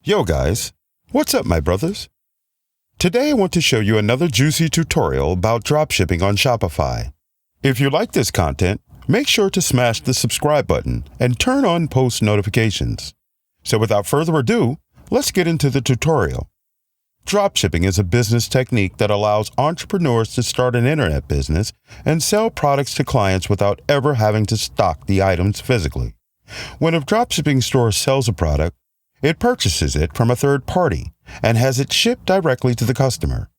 Yo guys, what's up my brothers? Today I want to show you another juicy tutorial about dropshipping on Shopify. If you like this content, make sure to smash the subscribe button and turn on post notifications. So without further ado, let's get into the tutorial. Dropshipping is a business technique that allows entrepreneurs to start an internet business and sell products to clients without ever having to stock the items physically. When a dropshipping store sells a product, it purchases it from a third party and has it shipped directly to the customer.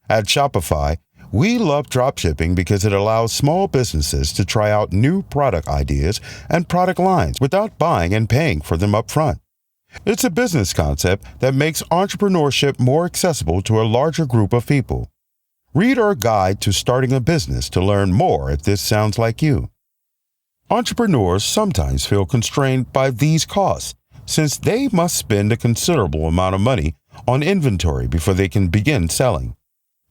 At Shopify, we love dropshipping because it allows small businesses to try out new product ideas and product lines without buying and paying for them up front. It's a business concept that makes entrepreneurship more accessible to a larger group of people. Read our guide to starting a business to learn more if this sounds like you. Entrepreneurs sometimes feel constrained by these costs, since they must spend a considerable amount of money on inventory before they can begin selling.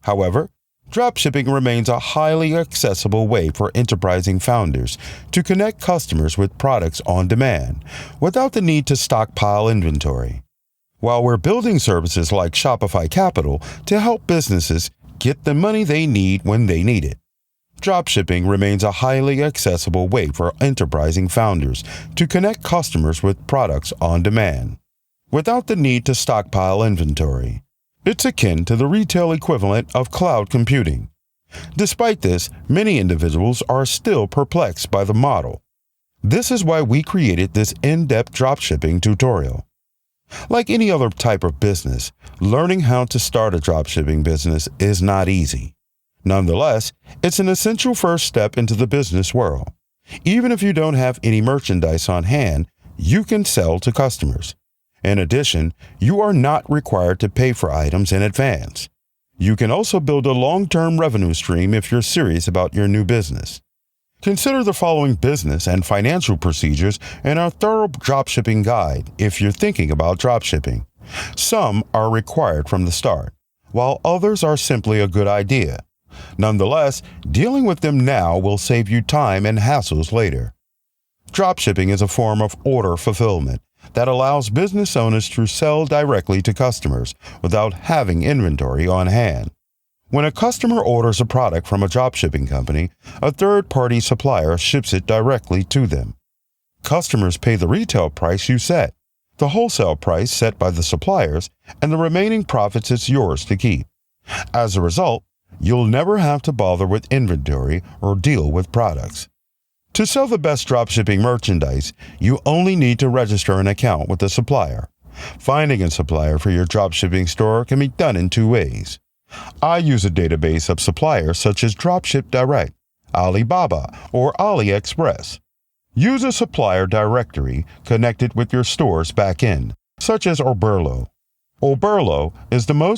However, dropshipping remains a highly accessible way for enterprising founders to connect customers with products on demand without the need to stockpile inventory. While we're building services like Shopify Capital to help businesses get the money they need when they need it, dropshipping remains a highly accessible way for enterprising founders to connect customers with products on demand without the need to stockpile inventory. It's akin to the retail equivalent of cloud computing. Despite this, many individuals are still perplexed by the model. This is why we created this in-depth dropshipping tutorial. Like any other type of business, learning how to start a dropshipping business is not easy. Nonetheless, it's an essential first step into the business world. Even if you don't have any merchandise on hand, you can sell to customers. In addition, you are not required to pay for items in advance. You can also build a long-term revenue stream if you're serious about your new business. Consider the following business and financial procedures in our thorough dropshipping guide if you're thinking about dropshipping. Some are required from the start, while others are simply a good idea. Nonetheless, dealing with them now will save you time and hassles later. Dropshipping is a form of order fulfillment that allows business owners to sell directly to customers without having inventory on hand. When a customer orders a product from a dropshipping company, a third-party supplier ships it directly to them. Customers pay the retail price you set, the wholesale price set by the suppliers, and the remaining profits is yours to keep. As a result, you'll never have to bother with inventory or deal with products. To sell the best dropshipping merchandise, you only need to register an account with the supplier. Finding a supplier for your dropshipping store can be done in two ways. I use a database of suppliers such as Dropship Direct, Alibaba, or AliExpress. Use a supplier directory connected with your store's backend, such as Oberlo. Oberlo is the most